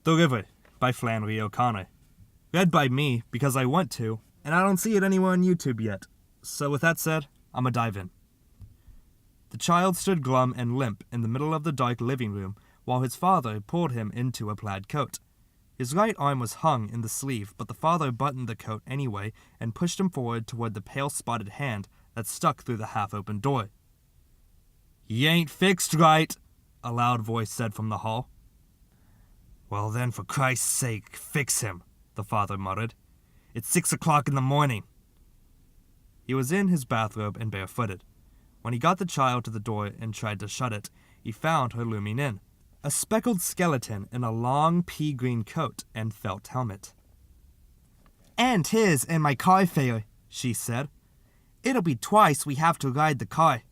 The River by Flannery O'Connor. Read by me because I want to, and I don't see it anywhere on YouTube yet. So with that said, I'ma dive in. The child stood glum and limp in the middle of the dark living room while his father pulled him into a plaid coat. His right arm was hung in the sleeve, but the father buttoned the coat anyway and pushed him forward toward the pale spotted hand that stuck through the half-open door. "He ain't fixed right," a loud voice said from the hall. "Well then, for Christ's sake, fix him," the father muttered. "It's 6 o'clock in the morning." He was in his bathrobe and barefooted. When he got the child to the door and tried to shut it, he found her looming in, a speckled skeleton in a long pea-green coat and felt helmet. "And his and my car fare," she said. "It'll be twice we have to ride the car."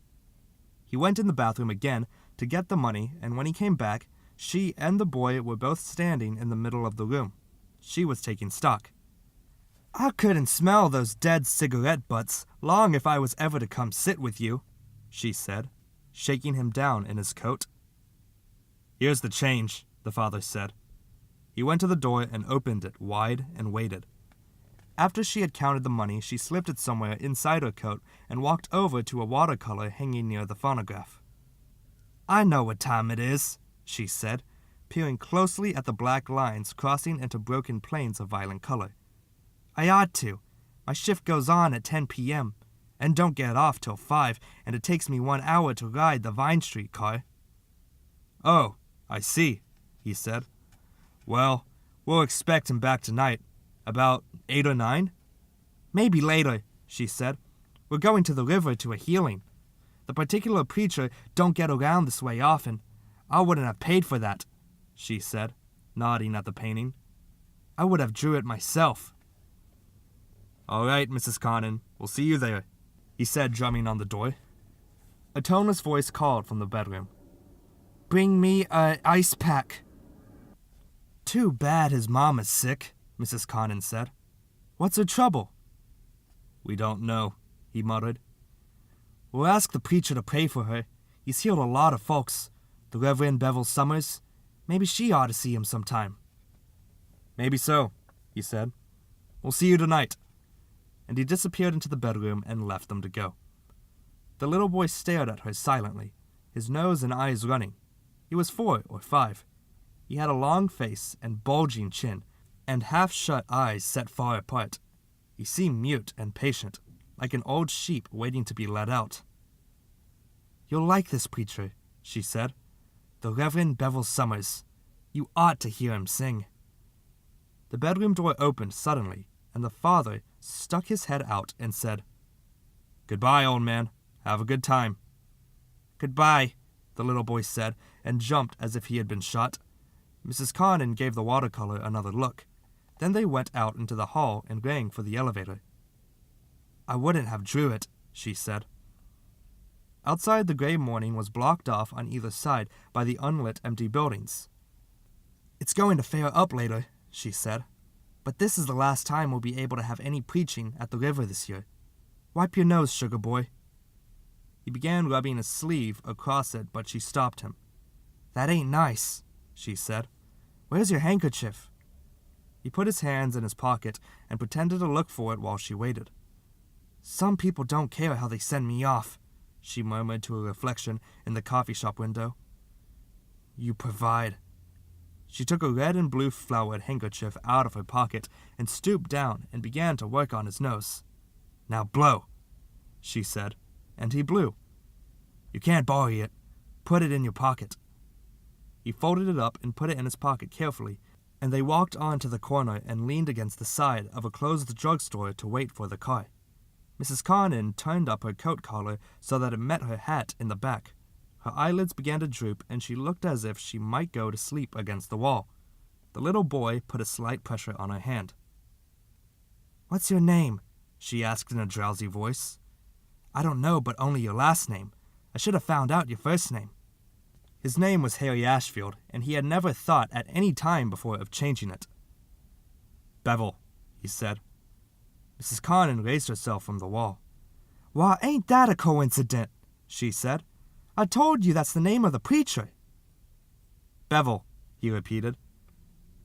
He went in the bathroom again to get the money, and when he came back, she and the boy were both standing in the middle of the room. She was taking stock. "I couldn't smell those dead cigarette butts long if I was ever to come sit with you," she said, shaking him down in his coat. "Here's the change," the father said. He went to the door and opened it wide and waited. After she had counted the money, she slipped it somewhere inside her coat and walked over to a watercolor hanging near the phonograph. "I know what time it is," she said, peering closely at the black lines crossing into broken planes of violent color. "I ought to. My shift goes on at 10 p.m., and don't get off till 5, and it takes me 1 hour to ride the Vine Street car." "Oh, I see," he said. "Well, we'll expect him back tonight. About 8 or 9? "Maybe later," she said. "We're going to the river to a healing. The particular preacher don't get around this way often. I wouldn't have paid for that," she said, nodding at the painting. "I would have drew it myself." "All right, Mrs. Connon, we'll see you there," he said, drumming on the door. A toneless voice called from the bedroom. "Bring me a ice pack." "Too bad his mama's sick," Mrs. Connon said. "What's her trouble?" "We don't know," he muttered. "We'll ask the preacher to pray for her. He's healed a lot of folks. The Reverend Bevel Summers. Maybe she ought to see him sometime." "Maybe so," he said. "We'll see you tonight." And he disappeared into the bedroom and left them to go. The little boy stared at her silently, his nose and eyes running. He was 4 or 5. He had a long face and bulging chin, and half-shut eyes set far apart. He seemed mute and patient, like an old sheep waiting to be let out. "You'll like this preacher," she said. "The Reverend Bevel Summers. You ought to hear him sing." The bedroom door opened suddenly, and the father stuck his head out and said, "Goodbye, old man. Have a good time." "Goodbye," the little boy said, and jumped as if he had been shot. Mrs. Connon gave the watercolor another look. Then they went out into the hall and rang for the elevator. "I wouldn't have drew it," she said. Outside, the gray morning was blocked off on either side by the unlit empty buildings. "It's going to fair up later," she said. "But this is the last time we'll be able to have any preaching at the river this year. Wipe your nose, sugar boy." He began rubbing a sleeve across it, but she stopped him. "That ain't nice," she said. "Where's your handkerchief?" He put his hands in his pocket and pretended to look for it while she waited. "Some people don't care how they send me off," she murmured to a reflection in the coffee shop window. "You provide." She took a red and blue flowered handkerchief out of her pocket and stooped down and began to work on his nose. "Now blow," she said, and he blew. "You can't borrow it. Put it in your pocket." He folded it up and put it in his pocket carefully, and they walked on to the corner and leaned against the side of a closed drugstore to wait for the car. Mrs. Connon turned up her coat collar so that it met her hat in the back. Her eyelids began to droop, and she looked as if she might go to sleep against the wall. The little boy put a slight pressure on her hand. "What's your name?" she asked in a drowsy voice. "I don't know, but only your last name. I should have found out your first name." His name was Harry Ashfield, and he had never thought at any time before of changing it. "Bevel," he said. Mrs. Connon raised herself from the wall. "Why, ain't that a coincidence?" she said. "I told you that's the name of the preacher." "Bevel," he repeated.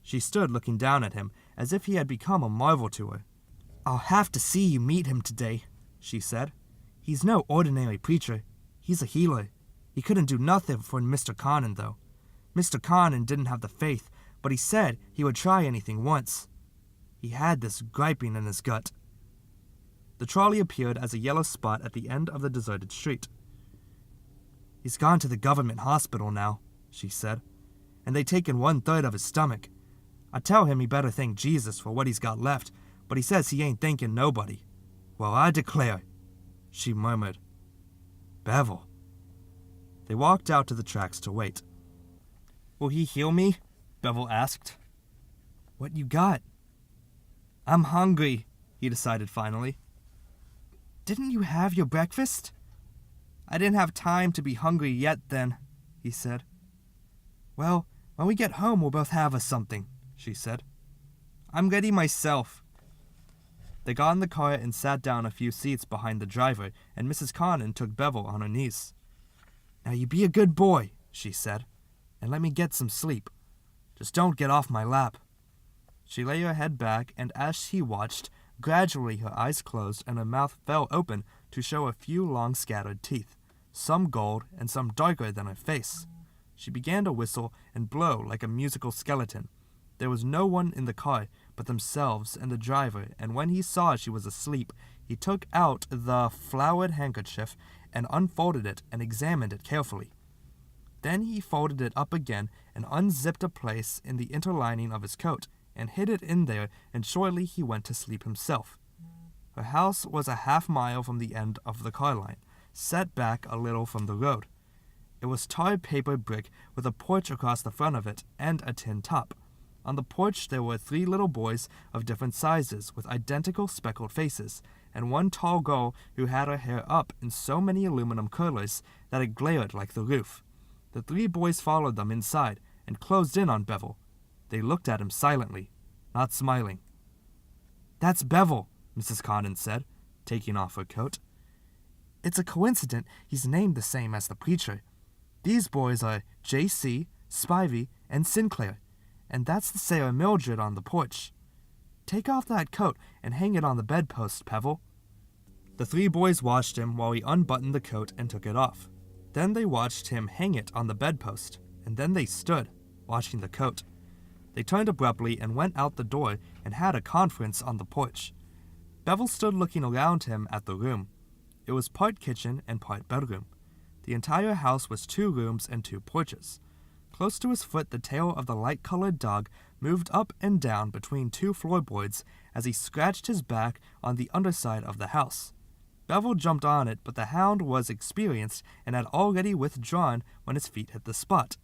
She stood looking down at him, as if he had become a marvel to her. "I'll have to see you meet him today," she said. "He's no ordinary preacher. He's a healer. He couldn't do nothing for Mr. Conan, though. Mr. Conan didn't have the faith, but he said he would try anything once. He had this griping in his gut." The trolley appeared as a yellow spot at the end of the deserted street. "He's gone to the government hospital now," she said, "and they taken 1/3 of his stomach. I tell him he better thank Jesus for what he's got left, but he says he ain't thanking nobody. Well, I declare," she murmured. "Bevel." They walked out to the tracks to wait. "Will he heal me?" Bevel asked. "What you got?" "I'm hungry," he decided finally. "Didn't you have your breakfast?" "I didn't have time to be hungry yet then," he said. "Well, when we get home we'll both have us something," she said. "I'm ready myself." They got in the car and sat down a few seats behind the driver, and Mrs. Conan took Bevel on her knees. "Now you be a good boy," she said, "and let me get some sleep. Just don't get off my lap." She lay her head back, and as he watched, gradually her eyes closed and her mouth fell open to show a few long scattered teeth, some gold and some darker than her face. She began to whistle and blow like a musical skeleton. There was no one in the car but themselves and the driver, and when he saw she was asleep, he took out the flowered handkerchief and unfolded it and examined it carefully. Then he folded it up again and unzipped a place in the interlining of his coat and hid it in there, and shortly he went to sleep himself. Her house was a half-mile from the end of the car line, set back a little from the road. It was tar paper brick with a porch across the front of it and a tin top. On the porch there were 3 little boys of different sizes with identical speckled faces, and one tall girl who had her hair up in so many aluminum curlers that it glared like the roof. The 3 boys followed them inside and closed in on Bevel. They looked at him silently, not smiling. "That's Bevel," Mrs. Conan said, taking off her coat. "It's a coincidence he's named the same as the preacher. These boys are J.C., Spivey, and Sinclair, and that's the Sarah Mildred on the porch. Take off that coat and hang it on the bedpost, Bevel." The 3 boys watched him while he unbuttoned the coat and took it off. Then they watched him hang it on the bedpost, and then they stood, watching the coat. They turned abruptly and went out the door and had a conference on the porch. Bevel stood looking around him at the room. It was part kitchen and part bedroom. The entire house was 2 rooms and 2 porches. Close to his foot, the tail of the light-colored dog moved up and down between 2 floorboards as he scratched his back on the underside of the house. Bevel jumped on it, but the hound was experienced and had already withdrawn when his feet hit the spot.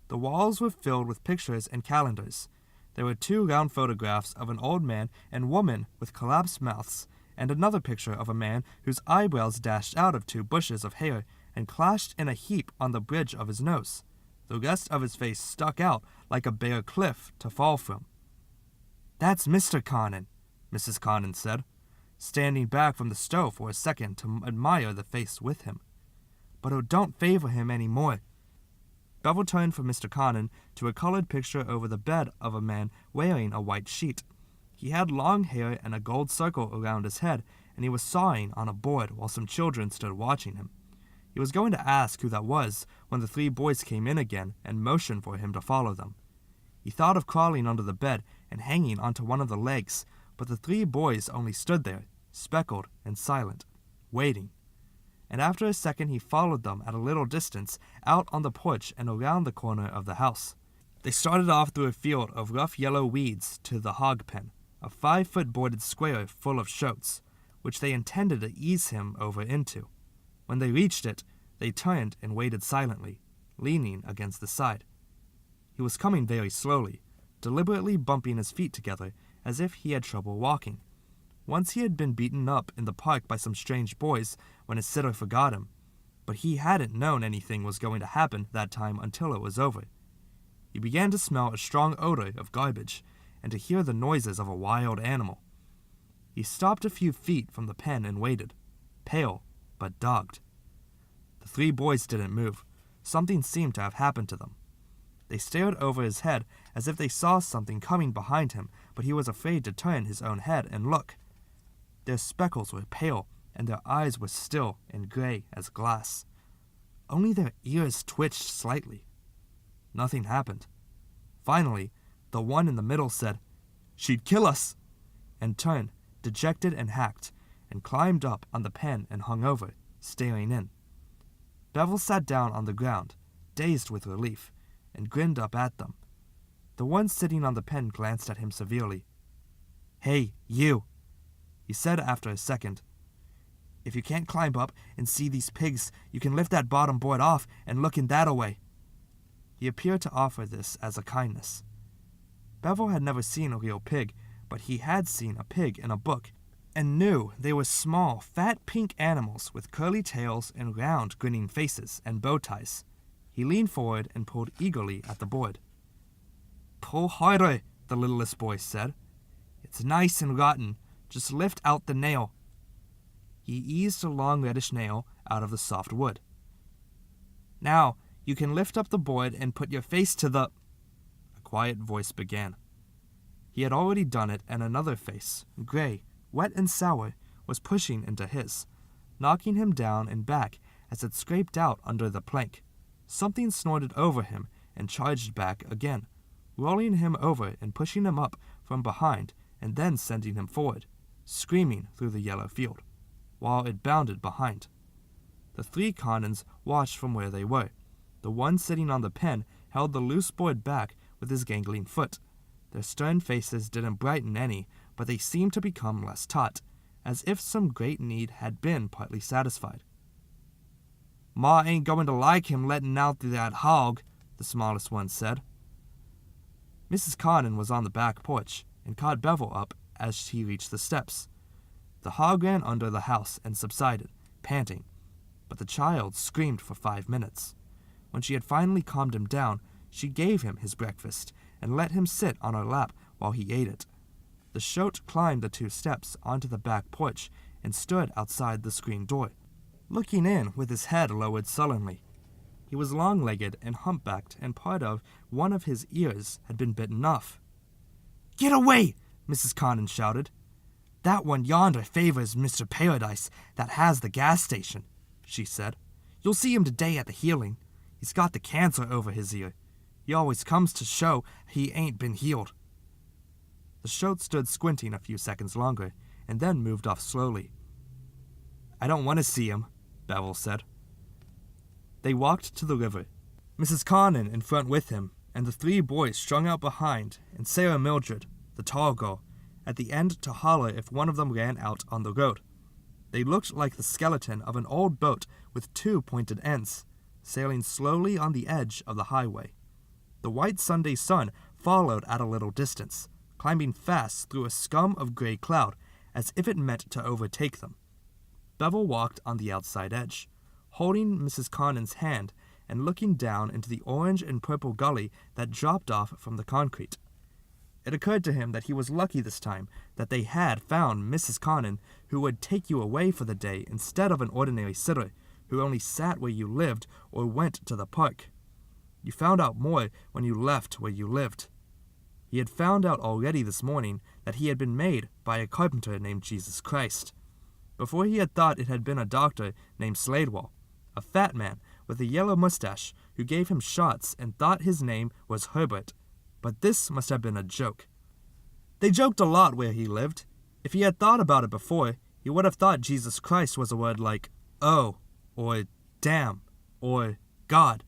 The walls were filled with pictures and calendars. There were 2 round photographs of an old man and woman with collapsed mouths, and another picture of a man whose eyebrows dashed out of 2 bushes of hair and clashed in a heap on the bridge of his nose. The rest of his face stuck out like a bare cliff to fall from. "That's Mr. Conan," Mrs. Conan said, standing back from the stove for a second to admire the face with him. "But it don't favor him any more." Bevel turned from Mr. Conan to a colored picture over the bed of a man wearing a white sheet. He had long hair and a gold circle around his head, and he was sawing on a board while some children stood watching him. He was going to ask who that was when the 3 boys came in again and motioned for him to follow them. He thought of crawling under the bed and hanging onto one of the legs, but the 3 boys only stood there, speckled and silent, waiting. And after a second he followed them at a little distance, out on the porch and around the corner of the house. They started off through a field of rough yellow weeds to the hog pen, a 5-foot boarded square full of shoats, which they intended to ease him over into. When they reached it, they turned and waited silently, leaning against the side. He was coming very slowly, deliberately bumping his feet together as if he had trouble walking. Once he had been beaten up in the park by some strange boys when his sitter forgot him, but he hadn't known anything was going to happen that time until it was over. He began to smell a strong odor of garbage and to hear the noises of a wild animal. He stopped a few feet from the pen and waited, pale but dogged. The 3 boys didn't move. Something seemed to have happened to them. They stared over his head as if they saw something coming behind him, but he was afraid to turn his own head and look. Their speckles were pale, and their eyes were still and gray as glass. Only their ears twitched slightly. Nothing happened. Finally, the one in the middle said, "She'd kill us," and turned, dejected and hacked, and climbed up on the pen and hung over, staring in. Bevel sat down on the ground, dazed with relief, and grinned up at them. The one sitting on the pen glanced at him severely. "Hey, you," he said after a second. "If you can't climb up and see these pigs, you can lift that bottom board off and look in that-a-way." He appeared to offer this as a kindness. Bevel had never seen a real pig, but he had seen a pig in a book, and knew they were small, fat pink animals with curly tails and round, grinning faces and bow ties. He leaned forward and pulled eagerly at the board. "Pull harder," the littlest boy said. "It's nice and rotten. Just lift out the nail." He eased a long reddish nail out of the soft wood. "Now, you can lift up the board and put your face to the—" A quiet voice began. He had already done it, and another face, gray, wet and sour, was pushing into his, knocking him down and back as it scraped out under the plank. Something snorted over him and charged back again, rolling him over and pushing him up from behind and then sending him forward, screaming through the yellow field, while it bounded behind. The three Connans watched from where they were. The one sitting on the pen held the loose board back with his gangling foot. Their stern faces didn't brighten any, but they seemed to become less taut, as if some great need had been partly satisfied. "Ma ain't going to like him letting out that hog," the smallest one said. Mrs. Connan was on the back porch and caught Bevel up as he reached the steps. The hog ran under the house and subsided, panting, but the child screamed for 5 minutes. When she had finally calmed him down, she gave him his breakfast and let him sit on her lap while he ate it. The shoat climbed the 2 steps onto the back porch and stood outside the screen door, looking in with his head lowered sullenly. He was long-legged and humpbacked, and part of one of his ears had been bitten off. "Get away!" Mrs. Connan shouted. "That one yonder favors Mr. Paradise that has the gas station," she said. "You'll see him today at the healing. He's got the cancer over his ear. He always comes to show he ain't been healed." The shoat stood squinting a few seconds longer, and then moved off slowly. "I don't want to see him," Bevel said. They walked to the river, Mrs. Connan in front with him, and the 3 boys strung out behind, and Sarah Mildred, the tall girl, at the end to holler if one of them ran out on the road. They looked like the skeleton of an old boat with 2 pointed ends, sailing slowly on the edge of the highway. The white Sunday sun followed at a little distance, climbing fast through a scum of gray cloud, as if it meant to overtake them. Bevel walked on the outside edge, holding Mrs. Connan's hand and looking down into the orange and purple gully that dropped off from the concrete. It occurred to him that he was lucky this time that they had found Mrs. Connan, who would take you away for the day instead of an ordinary sitter who only sat where you lived or went to the park. You found out more when you left where you lived. He had found out already this morning that he had been made by a carpenter named Jesus Christ. Before he had thought it had been a doctor named Sladewell, a fat man with a yellow mustache who gave him shots and thought his name was Herbert. But this must have been a joke. They joked a lot where he lived. If he had thought about it before, he would have thought Jesus Christ was a word like "oh," or "damn," or "God,"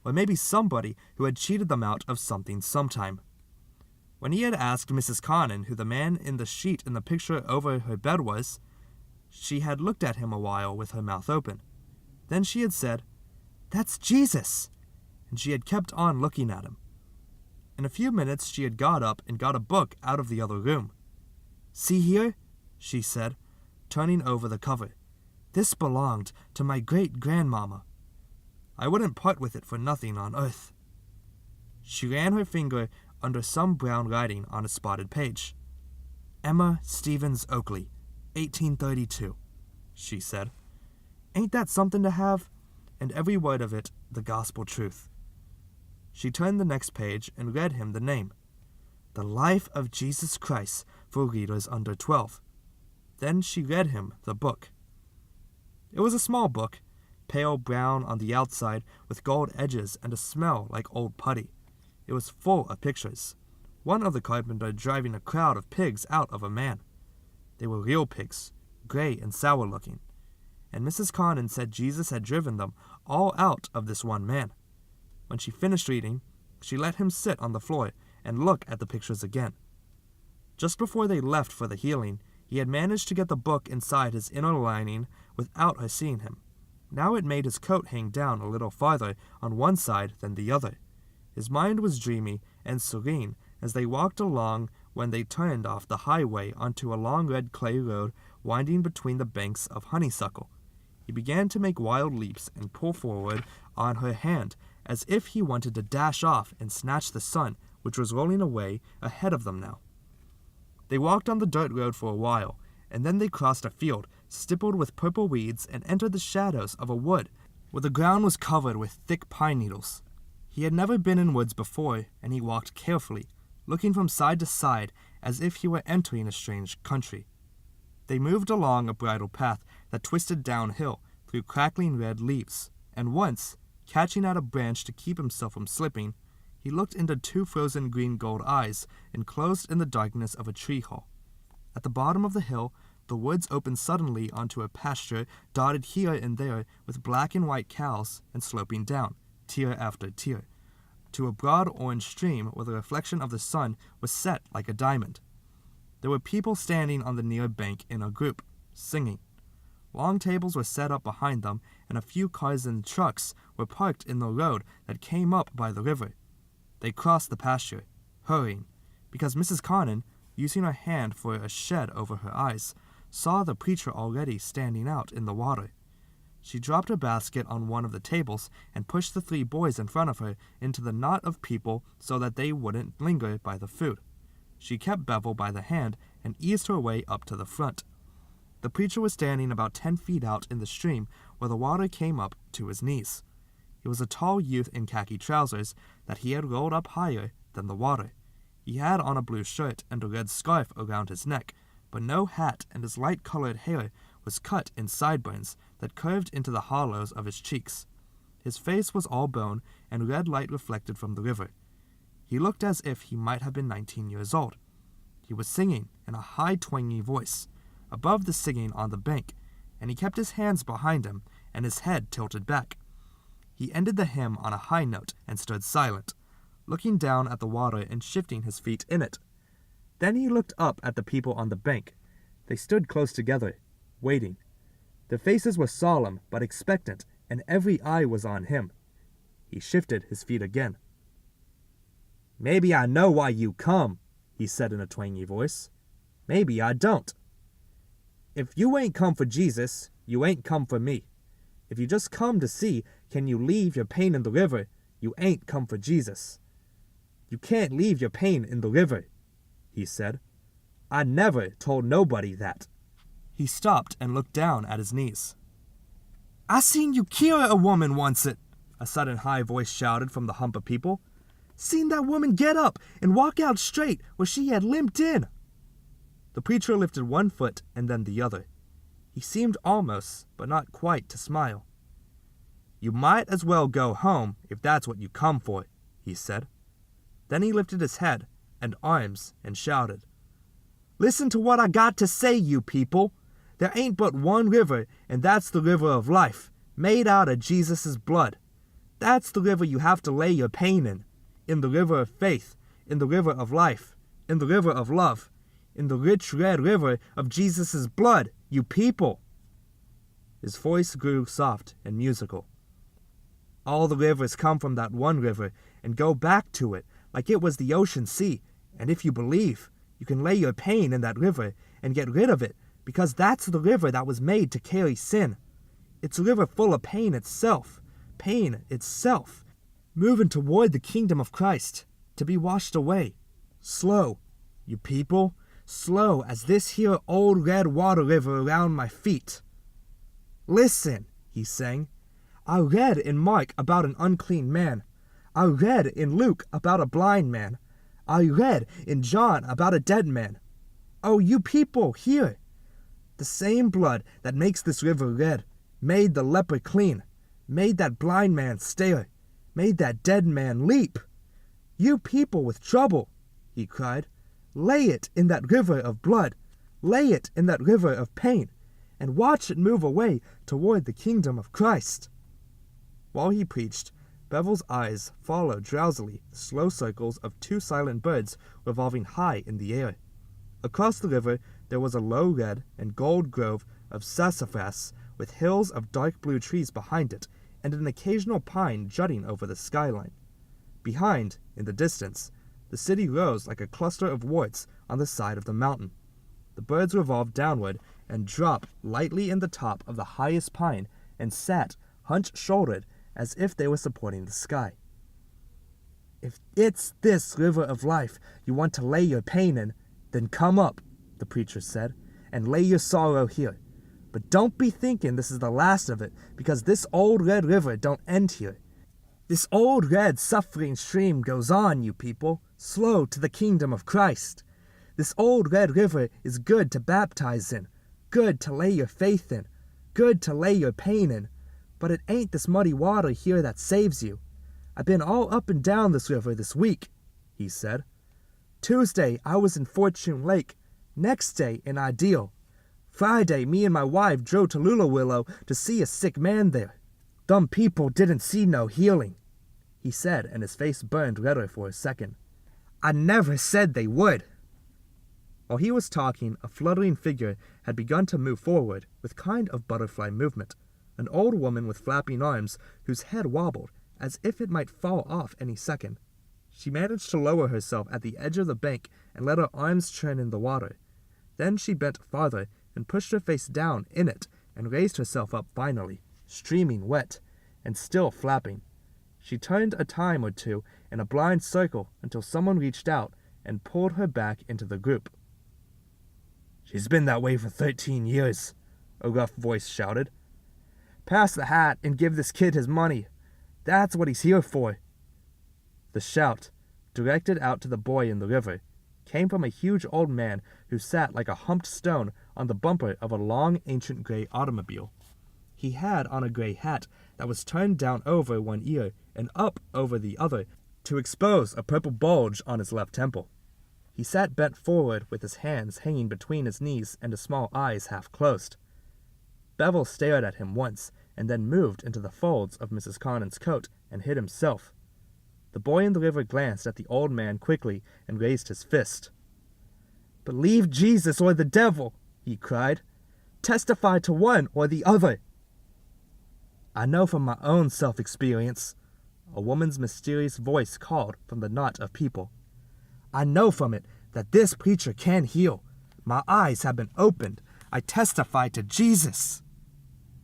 or maybe somebody who had cheated them out of something sometime. When he had asked Mrs. Connan who the man in the sheet in the picture over her bed was, she had looked at him a while with her mouth open. Then she had said, "That's Jesus," and she had kept on looking at him. In a few minutes she had got up and got a book out of the other room. "See here," she said, turning over the cover. "This belonged to my great-grandmama. I wouldn't part with it for nothing on earth." She ran her finger under some brown writing on a spotted page. "Emma Stevens Oakley, 1832, she said. "Ain't that something to have?" And every word of it the gospel truth. She turned the next page and read him the name. The Life of Jesus Christ for Readers Under 12. Then she read him the book. It was a small book, pale brown on the outside with gold edges and a smell like old putty. It was full of pictures. One of the carpenter driving a crowd of pigs out of a man. They were real pigs, gray and sour-looking, and Mrs. Connon said Jesus had driven them all out of this one man. When she finished reading, she let him sit on the floor and look at the pictures again. Just before they left for the healing, he had managed to get the book inside his inner lining without her seeing him. Now it made his coat hang down a little farther on one side than the other. His mind was dreamy and serene as they walked along when they turned off the highway onto a long red clay road winding between the banks of honeysuckle. He began to make wild leaps and pull forward on her hand as if he wanted to dash off and snatch the sun, which was rolling away ahead of them now. They walked on the dirt road for a while, and then they crossed a field stippled with purple weeds and entered the shadows of a wood where the ground was covered with thick pine needles. He had never been in woods before, and he walked carefully, looking from side to side as if he were entering a strange country. They moved along a bridle path that twisted downhill through crackling red leaves, and once, catching at a branch to keep himself from slipping, he looked into two frozen green gold eyes enclosed in the darkness of a tree hole. At the bottom of the hill, the woods opened suddenly onto a pasture dotted here and there with black and white cows and sloping down, tier after tier, to a broad orange stream where the reflection of the sun was set like a diamond. There were people standing on the near bank in a group, singing. Long tables were set up behind them, and a few cars and trucks were parked in the road that came up by the river. They crossed the pasture, hurrying, because Mrs. Connon, using her hand for a shed over her eyes, saw the preacher already standing out in the water. She dropped her basket on one of the tables and pushed the three boys in front of her into the knot of people so that they wouldn't linger by the food. She kept Bevel by the hand and eased her way up to the front. The preacher was standing about 10 feet out in the stream where the water came up to his knees. He was a tall youth in khaki trousers that he had rolled up higher than the water. He had on a blue shirt and a red scarf around his neck, but no hat, and his light-colored hair was cut in sideburns that curved into the hollows of his cheeks. His face was all bone, and red light reflected from the river. He looked as if he might have been 19 years old. He was singing in a high, twangy voice, above the singing on the bank, and he kept his hands behind him and his head tilted back. He ended the hymn on a high note and stood silent, looking down at the water and shifting his feet in it. Then he looked up at the people on the bank. They stood close together, waiting. Their faces were solemn but expectant, and every eye was on him. He shifted his feet again. "Maybe I know why you come," he said in a twangy voice. "Maybe I don't. If you ain't come for Jesus, you ain't come for me. If you just come to see can you leave your pain in the river, you ain't come for Jesus. You can't leave your pain in the river," he said. "I never told nobody that." He stopped and looked down at his knees. "I seen you kill a woman oncet," a sudden high voice shouted from the hump of people. "Seen that woman get up and walk out straight where she had limped in." The preacher lifted one foot and then the other. He seemed almost, but not quite, to smile. "You might as well go home if that's what you come for," he said. Then he lifted his head and arms and shouted, "Listen to what I got to say, you people. There ain't but one river, and that's the river of life, made out of Jesus' blood. That's the river you have to lay your pain in the river of faith, in the river of life, in the river of love, in the rich red river of Jesus' blood, you people." His voice grew soft and musical. "All the rivers come from that one river and go back to it like it was the ocean sea, and if you believe, you can lay your pain in that river and get rid of it, because that's the river that was made to carry sin. It's a river full of pain itself, moving toward the kingdom of Christ, to be washed away. Slow, you people, slow as this here old red water river around my feet. Listen," he sang. "I read in Mark about an unclean man. I read in Luke about a blind man. I read in John about a dead man. Oh, you people, hear! The same blood that makes this river red made the leper clean, made that blind man stare, made that dead man leap. You people with trouble, he cried, lay it in that river of blood, lay it in that river of pain, and watch it move away toward the kingdom of Christ. While he preached, Bevel's eyes followed drowsily the slow circles of two silent birds revolving high in the air. Across the river there was a low red and gold grove of sassafras with hills of dark blue trees behind it and an occasional pine jutting over the skyline. Behind, in the distance, the city rose like a cluster of warts on the side of the mountain. The birds revolved downward and dropped lightly in the top of the highest pine and sat hunch-shouldered as if they were supporting the sky. If it's this river of life you want to lay your pain in, then come up, the preacher said, and lay your sorrow here. But don't be thinking this is the last of it, because this old red river don't end here. This old red suffering stream goes on, you people, slow to the kingdom of Christ. This old red river is good to baptize in, good to lay your faith in, good to lay your pain in, but it ain't this muddy water here that saves you. I've been all up and down this river this week, he said. Tuesday I was in Fortune Lake, next day in Ideal. Friday me and my wife drove to Lulawillow to see a sick man there. Them people didn't see no healing, he said, and his face burned redder for a second. I never said they would. While he was talking, a fluttering figure had begun to move forward with kind of butterfly movement, an old woman with flapping arms whose head wobbled as if it might fall off any second. She managed to lower herself at the edge of the bank and let her arms churn in the water. Then she bent farther and pushed her face down in it and raised herself up finally, streaming wet and still flapping. She turned a time or two in a blind circle until someone reached out and pulled her back into the group. She's been that way for 13 years, a rough voice shouted. Pass the hat and give this kid his money. That's what he's here for. The shout, directed out to the boy in the river, came from a huge old man who sat like a humped stone on the bumper of a long, ancient gray automobile. He had on a gray hat that was turned down over one ear and up over the other to expose a purple bulge on his left temple. He sat bent forward with his hands hanging between his knees and his small eyes half closed. Bevel stared at him once and then moved into the folds of Mrs. Connon's coat and hid himself. The boy in the river glanced at the old man quickly and raised his fist. Believe Jesus or the devil, he cried. Testify to one or the other. I know from my own self-experience, a woman's mysterious voice called from the knot of people. I know from it that this preacher can heal. My eyes have been opened. I testify to Jesus.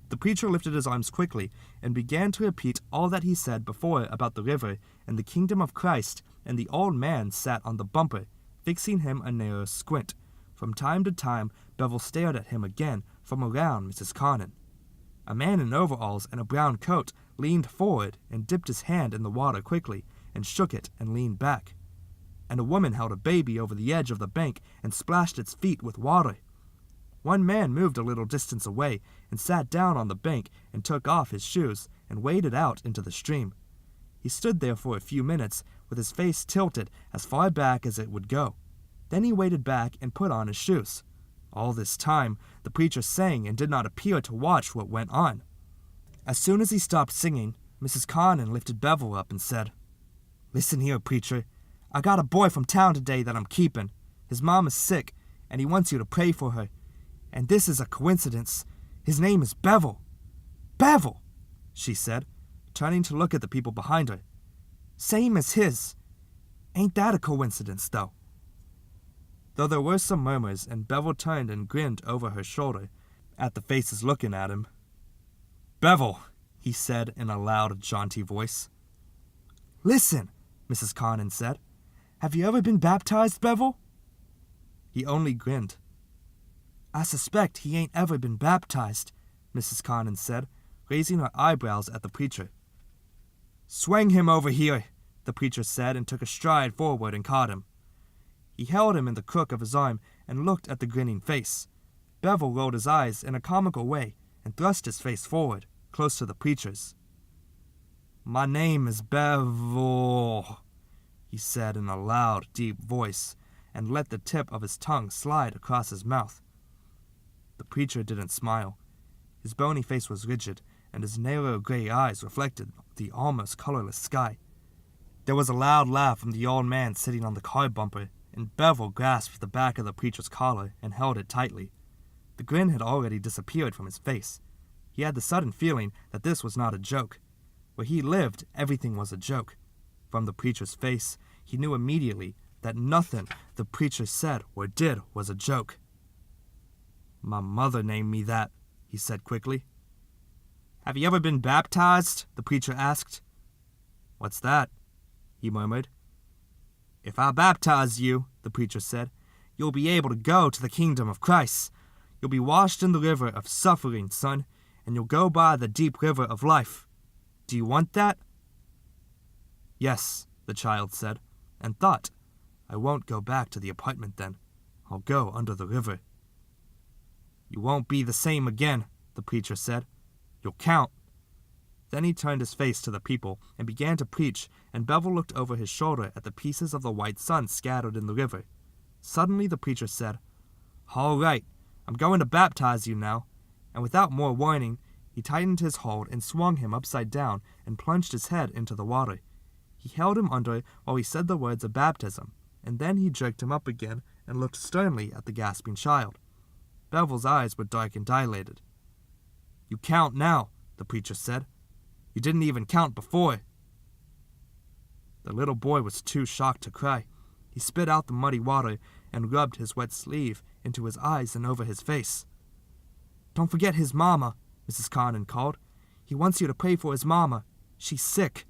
The preacher lifted his arms quickly and began to repeat all that he said before about the river and the kingdom of Christ, and the old man sat on the bumper, fixing him a narrow squint. From time to time, Bevel stared at him again from around Mrs. Connon. A man in overalls and a brown coat leaned forward and dipped his hand in the water quickly and shook it and leaned back. And a woman held a baby over the edge of the bank and splashed its feet with water. One man moved a little distance away and sat down on the bank and took off his shoes and waded out into the stream. He stood there for a few minutes with his face tilted as far back as it would go. Then he waded back and put on his shoes. All this time, the preacher sang and did not appear to watch what went on. As soon as he stopped singing, Mrs. Connon lifted Bevel up and said, Listen here, preacher. I got a boy from town today that I'm keeping. His mom is sick, and he wants you to pray for her. And this is a coincidence. His name is Bevel. Bevel, she said, turning to look at the people behind her. Same as his. Ain't that a coincidence, though? Though there were some murmurs, and Bevel turned and grinned over her shoulder at the faces looking at him. Bevel, he said in a loud, jaunty voice. Listen, Mrs. Connon said. Have you ever been baptized, Bevel? He only grinned. I suspect he ain't ever been baptized, Mrs. Connon said, raising her eyebrows at the preacher. Swing him over here, the preacher said, and took a stride forward and caught him. He held him in the crook of his arm and looked at the grinning face. Bevel rolled his eyes in a comical way and thrust his face forward, close to the preacher's. "My name is Bevel," he said in a loud, deep voice, and let the tip of his tongue slide across his mouth. The preacher didn't smile. His bony face was rigid, and his narrow gray eyes reflected the almost colorless sky. There was a loud laugh from the old man sitting on the car bumper, and Bevel grasped the back of the preacher's collar and held it tightly. The grin had already disappeared from his face. He had the sudden feeling that this was not a joke. Where he lived, everything was a joke. From the preacher's face, he knew immediately that nothing the preacher said or did was a joke. "My mother named me that," he said quickly. "Have you ever been baptized?" the preacher asked. "What's that?" he murmured. "If I baptize you," the preacher said, "you'll be able to go to the kingdom of Christ. You'll be washed in the river of suffering, son, and you'll go by the deep river of life. Do you want that?" "Yes," the child said, and thought, "I won't go back to the apartment then. I'll go under the river." "You won't be the same again," the preacher said. "You'll count." Then he turned his face to the people and began to preach, and Bevel looked over his shoulder at the pieces of the white sun scattered in the river. Suddenly the preacher said, "All right, I'm going to baptize you now," and without more warning, he tightened his hold and swung him upside down and plunged his head into the water. He held him under while he said the words of baptism, and then he jerked him up again and looked sternly at the gasping child. Bevel's eyes were dark and dilated. "You count now," the preacher said. "You didn't even count before." The little boy was too shocked to cry. He spit out the muddy water and rubbed his wet sleeve into his eyes and over his face. "Don't forget his mama," Mrs. Connon called. "He wants you to pray for his mama. She's sick."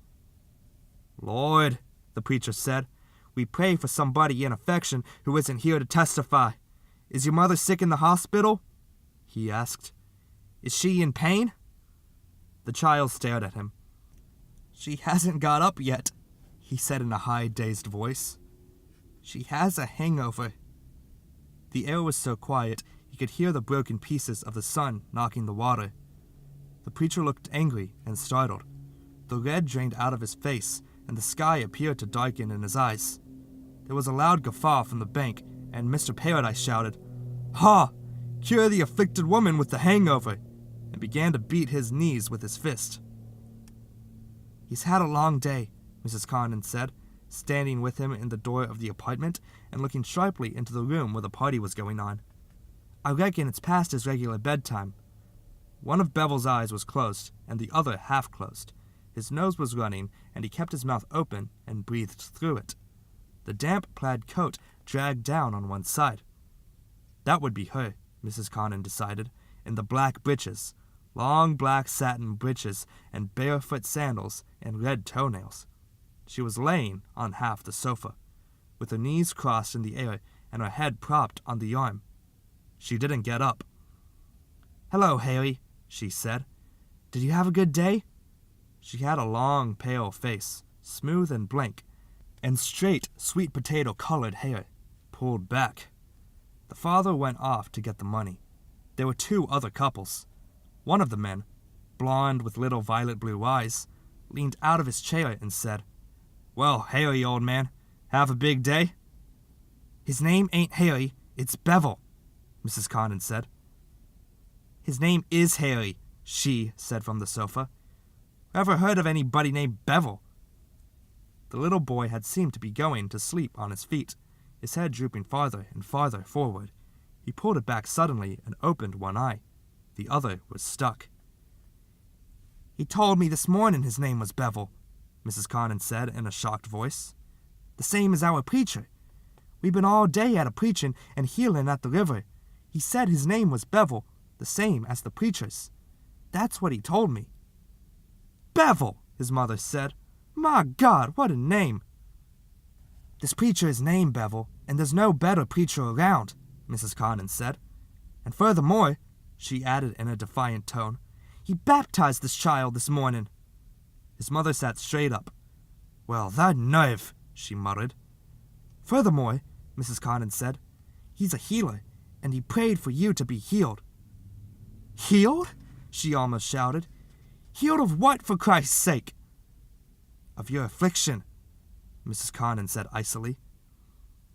"Lord," the preacher said, "we pray for somebody in affection who isn't here to testify. Is your mother sick in the hospital?" he asked. "Is she in pain?" The child stared at him. "She hasn't got up yet," he said in a high, dazed voice. "She has a hangover." The air was so quiet he could hear the broken pieces of the sun knocking the water. The preacher looked angry and startled. The red drained out of his face, and the sky appeared to darken in his eyes. There was a loud guffaw from the bank, and Mr. Paradise shouted, "Ha! Cure the afflicted woman with the hangover!" and began to beat his knees with his fist. "He's had a long day," Mrs. Connon said, standing with him in the door of the apartment and looking sharply into the room where the party was going on. "I reckon it's past his regular bedtime." One of Bevel's eyes was closed, and the other half closed. His nose was running, and he kept his mouth open and breathed through it. The damp plaid coat dragged down on one side. That would be her, Mrs. Connon decided, in the black breeches, long black satin breeches and barefoot sandals and red toenails. She was laying on half the sofa, with her knees crossed in the air and her head propped on the arm. She didn't get up. "Hello, Harry," she said. "Did you have a good day?" She had a long, pale face, smooth and blank, and straight, sweet potato-colored hair, pulled back. The father went off to get the money. There were two other couples. One of the men, blond with little violet-blue eyes, leaned out of his chair and said, "Well, Harry, old man, have a big day?" "His name ain't Harry, it's Bevel," Mrs. Connon said. "His name is Harry," she said from the sofa. "Ever heard of anybody named Bevel?" The little boy had seemed to be going to sleep on his feet, his head drooping farther and farther forward. He pulled it back suddenly and opened one eye. The other was stuck. "He told me this morning his name was Bevel," Mrs. Connon said in a shocked voice. "The same as our preacher. We've been all day at a preaching and healing at the river. He said his name was Bevel, the same as the preacher's. That's what he told me." "Bevel," his mother said. "My God, what a name!" "This preacher is named Bevel, and there's no better preacher around," Mrs. Connon said. "And furthermore," she added in a defiant tone, "he baptized this child this morning." His mother sat straight up. "Well, that nerve," she muttered. "Furthermore," Mrs. Condon said, "he's a healer, and he prayed for you to be healed." "Healed?" she almost shouted. "Healed of what, for Christ's sake?" "Of your affliction," Mrs. Condon said icily.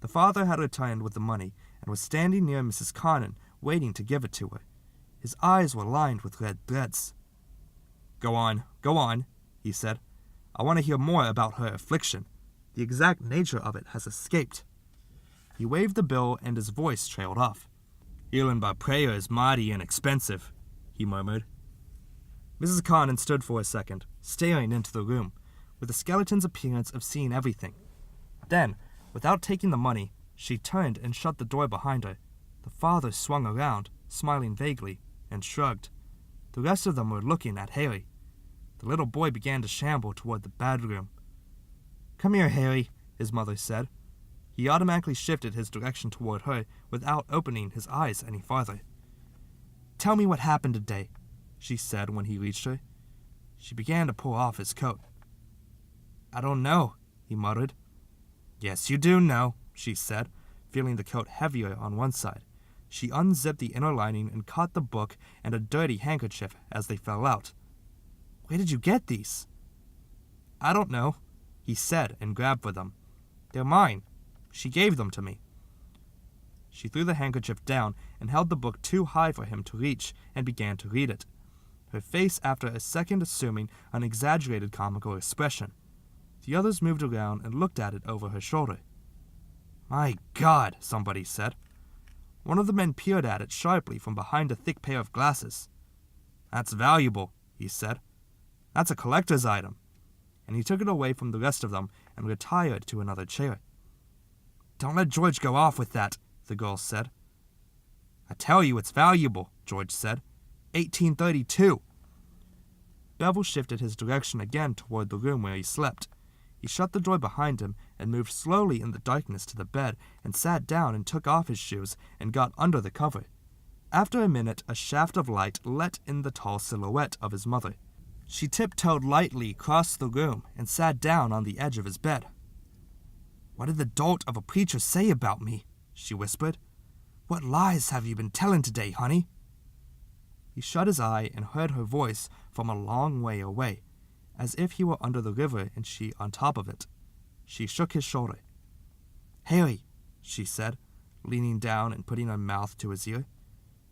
The father had returned with the money and was standing near Mrs. Condon, waiting to give it to her. His eyes were lined with red threads. Go on, he said. "I want to hear more about her affliction. The exact nature of it has escaped." He waved the bill and his voice trailed off. "Healing by prayer is mighty inexpensive," he murmured. Mrs. Condon stood for a second, staring into the room, with the skeleton's appearance of seeing everything. Then, without taking the money, she turned and shut the door behind her. The father swung around, smiling vaguely, and shrugged. The rest of them were looking at Harry. The little boy began to shamble toward the bedroom. "Come here, Harry," his mother said. He automatically shifted his direction toward her without opening his eyes any farther. "Tell me what happened today," she said when he reached her. She began to pull off his coat. "I don't know," he muttered. "Yes, you do know," she said, feeling the coat heavier on one side. She unzipped the inner lining and caught the book and a dirty handkerchief as they fell out. "Where did you get these?" "I don't know," he said and grabbed for them. "They're mine. She gave them to me." She threw the handkerchief down and held the book too high for him to reach and began to read it, her face after a second assuming an exaggerated comical expression. The others moved around and looked at it over her shoulder. "My God," somebody said. One of the men peered at it sharply from behind a thick pair of glasses. "That's valuable," he said. "That's a collector's item." And he took it away from the rest of them and retired to another chair. "Don't let George go off with that," the girl said. "I tell you it's valuable," George said. 1832. Bevel shifted his direction again toward the room where he slept. He shut the door behind him and moved slowly in the darkness to the bed and sat down and took off his shoes and got under the cover. After a minute, a shaft of light let in the tall silhouette of his mother. She tiptoed lightly across the room and sat down on the edge of his bed. "What did the dolt of a preacher say about me?" she whispered. "What lies have you been telling today, honey?" He shut his eye and heard her voice from a long way away, as if he were under the river and she on top of it. She shook his shoulder. "Harry," she said, leaning down and putting her mouth to his ear.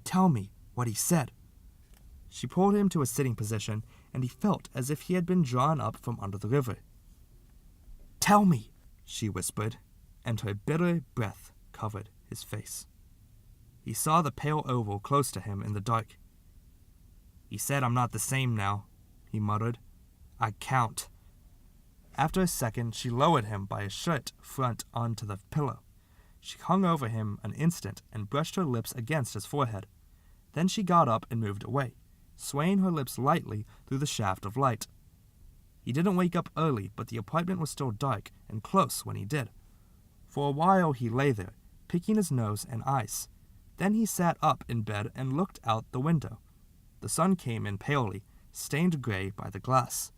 "Tell me what he said." She pulled him to a sitting position, and he felt as if he had been drawn up from under the river. "Tell me," she whispered, and her bitter breath covered his face. He saw the pale oval close to him in the dark. "He said I'm not the same now," he muttered. "I count." After a second, she lowered him by his shirt front onto the pillow. She hung over him an instant and brushed her lips against his forehead. Then she got up and moved away, swaying her lips lightly through the shaft of light. He didn't wake up early, but the apartment was still dark and close when he did. For a while he lay there, picking his nose and eyes. Then he sat up in bed and looked out the window. The sun came in palely, stained gray by the glass.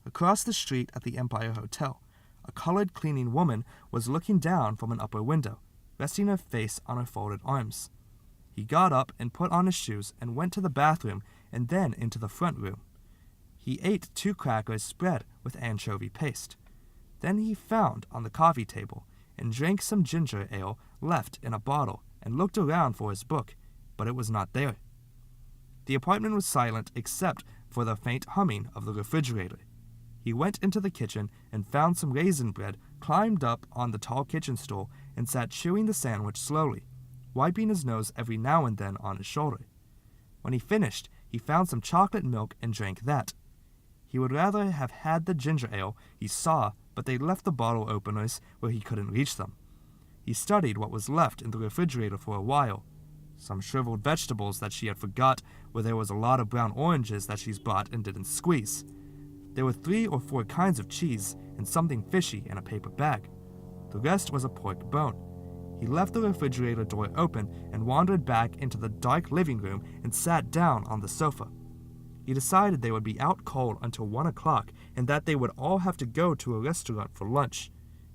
Across the street at the Empire Hotel, a colored cleaning woman was looking down from an upper window, resting her face on her folded arms. He got up and put on his shoes and went to the bathroom and then into the front room. He ate 2 crackers spread with anchovy paste. Then he found on the coffee table and drank some ginger ale left in a bottle and looked around for his book, but it was not there. The apartment was silent except for the faint humming of the refrigerator. He went into the kitchen and found some raisin bread, climbed up on the tall kitchen stool, and sat chewing the sandwich slowly, wiping his nose every now and then on his shoulder. When he finished, he found some chocolate milk and drank that. He would rather have had the ginger ale he saw, but they left the bottle openers where he couldn't reach them. He studied what was left in the refrigerator for a while. Some shriveled vegetables that she had forgot where there was a lot of brown oranges that she's bought and didn't squeeze. There were 3 or 4 kinds of cheese and something fishy in a paper bag. The rest was a pork bone. He left the refrigerator door open and wandered back into the dark living room and sat down on the sofa. He decided they would be out cold until 1 o'clock and that they would all have to go to a restaurant for lunch.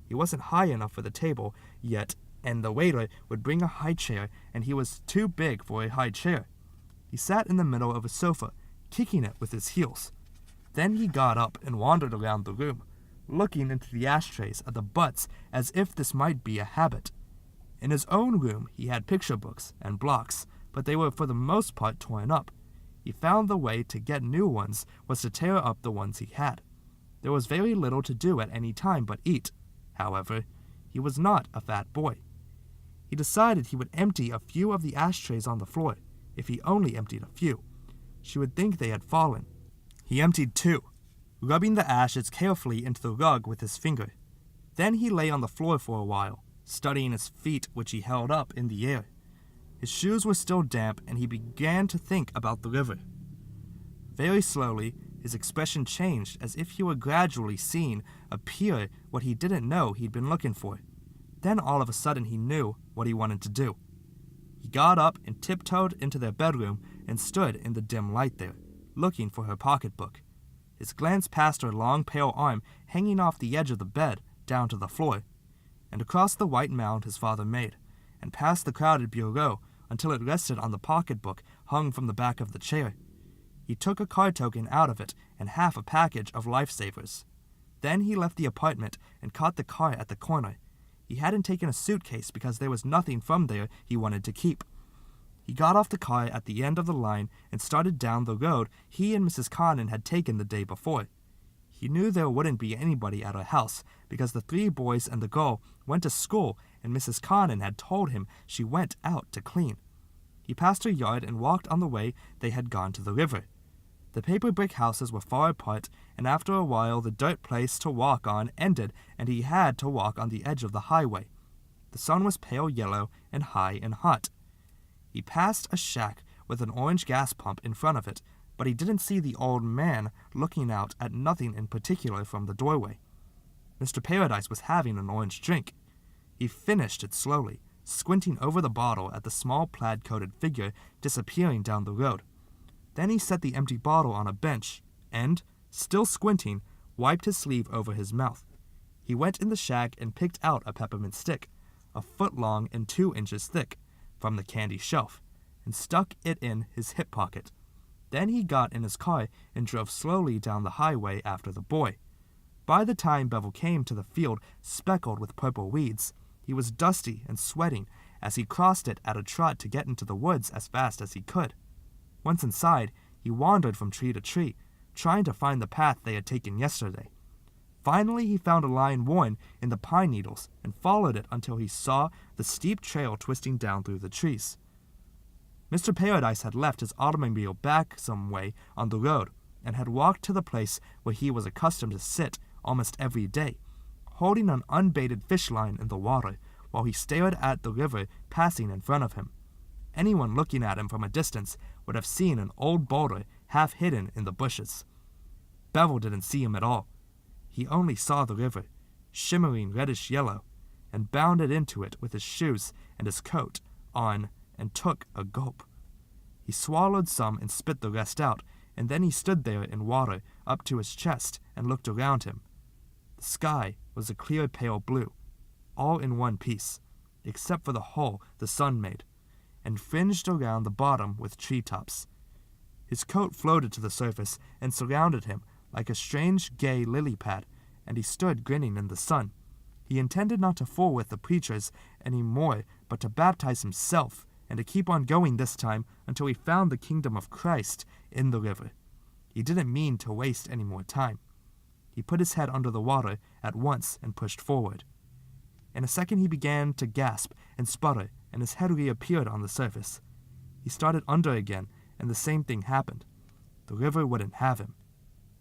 He wasn't high enough for the table yet, and the waiter would bring a high chair, and he was too big for a high chair. He sat in the middle of a sofa, kicking it with his heels. Then he got up and wandered around the room, looking into the ashtrays at the butts as if this might be a habit. In his own room he had picture books and blocks, but they were for the most part torn up. He found the way to get new ones was to tear up the ones he had. There was very little to do at any time but eat. However, he was not a fat boy. He decided he would empty a few of the ashtrays on the floor. If he only emptied a few, she would think they had fallen. He emptied 2, rubbing the ashes carefully into the rug with his finger. Then he lay on the floor for a while, studying his feet which he held up in the air. His shoes were still damp, and he began to think about the river. Very slowly, his expression changed as if he were gradually seeing appear what he didn't know he'd been looking for. Then all of a sudden he knew what he wanted to do. He got up and tiptoed into their bedroom and stood in the dim light there, looking for her pocketbook. His glance passed her long pale arm hanging off the edge of the bed down to the floor, and across the white mound his father made, and past the crowded bureau until it rested on the pocketbook hung from the back of the chair. He took a card token out of it and half a package of lifesavers. Then he left the apartment and caught the car at the corner. He hadn't taken a suitcase because there was nothing from there he wanted to keep. He got off the car at the end of the line and started down the road he and Mrs. Connon had taken the day before. He knew there wouldn't be anybody at her house because the 3 boys and the girl went to school and Mrs. Connon had told him she went out to clean. He passed her yard and walked on the way they had gone to the river. The paper brick houses were far apart, and after a while the dirt place to walk on ended and he had to walk on the edge of the highway. The sun was pale yellow and high and hot. He passed a shack with an orange gas pump in front of it, but he didn't see the old man looking out at nothing in particular from the doorway. Mr. Paradise was having an orange drink. He finished it slowly, squinting over the bottle at the small plaid-coated figure disappearing down the road. Then he set the empty bottle on a bench and, still squinting, wiped his sleeve over his mouth. He went in the shack and picked out a peppermint stick, a foot long and 2 inches thick, from the candy shelf, and stuck it in his hip pocket. Then he got in his car and drove slowly down the highway after the boy. By the time Bevel came to the field speckled with purple weeds, he was dusty and sweating as he crossed it at a trot to get into the woods as fast as he could. Once inside, he wandered from tree to tree, trying to find the path they had taken yesterday. Finally, he found a line worn in the pine needles and followed it until he saw the steep trail twisting down through the trees. Mr. Paradise had left his automobile back some way on the road and had walked to the place where he was accustomed to sit almost every day, holding an unbaited fish line in the water while he stared at the river passing in front of him. Anyone looking at him from a distance would have seen an old boulder half hidden in the bushes. Bevel didn't see him at all. He only saw the river, shimmering reddish-yellow, and bounded into it with his shoes and his coat on and took a gulp. He swallowed some and spit the rest out, and then he stood there in water up to his chest and looked around him. The sky was a clear pale blue, all in one piece, except for the hole the sun made, and fringed around the bottom with treetops. His coat floated to the surface and surrounded him like a strange gay lily pad, and he stood grinning in the sun. He intended not to fool with the preachers any more, but to baptize himself, and to keep on going this time until he found the kingdom of Christ in the river. He didn't mean to waste any more time. He put his head under the water at once and pushed forward. In a second he began to gasp and sputter, and his head reappeared on the surface. He started under again, and the same thing happened. The river wouldn't have him.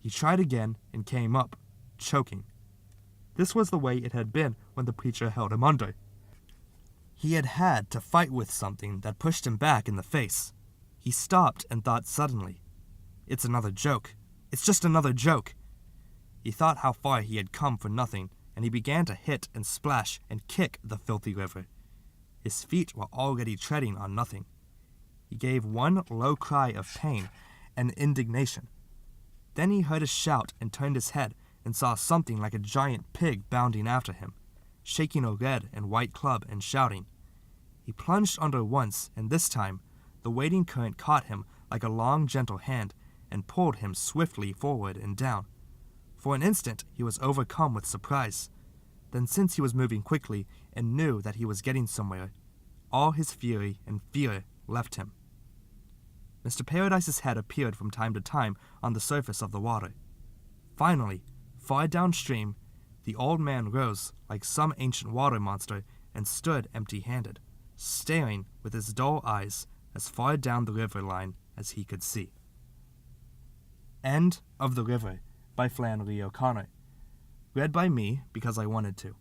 He tried again and came up, choking. This was the way it had been when the preacher held him under. He had had to fight with something that pushed him back in the face. He stopped and thought suddenly, "It's another joke. It's just another joke." He thought how far he had come for nothing, and he began to hit and splash and kick the filthy river. His feet were already treading on nothing. He gave one low cry of pain and indignation. Then he heard a shout and turned his head and saw something like a giant pig bounding after him, shaking a red and white club and shouting. He plunged under once, and this time the wading current caught him like a long, gentle hand and pulled him swiftly forward and down. For an instant he was overcome with surprise. Then, since he was moving quickly and knew that he was getting somewhere, all his fury and fear left him. Mr. Paradise's head appeared from time to time on the surface of the water. Finally, far downstream, the old man rose like some ancient water monster and stood empty-handed, staring with his dull eyes as far down the river line as he could see. End of The River by Flannery O'Connor. Read by me because I wanted to.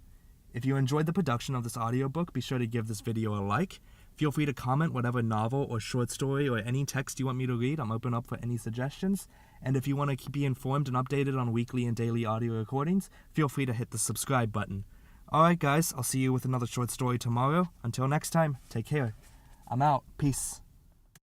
If you enjoyed the production of this audiobook, be sure to give this video a like. Feel free to comment whatever novel or short story or any text you want me to read. I'm open up for any suggestions. And if you want to be informed and updated on weekly and daily audio recordings, feel free to hit the subscribe button. Alright guys, I'll see you with another short story tomorrow. Until next time, take care. I'm out. Peace.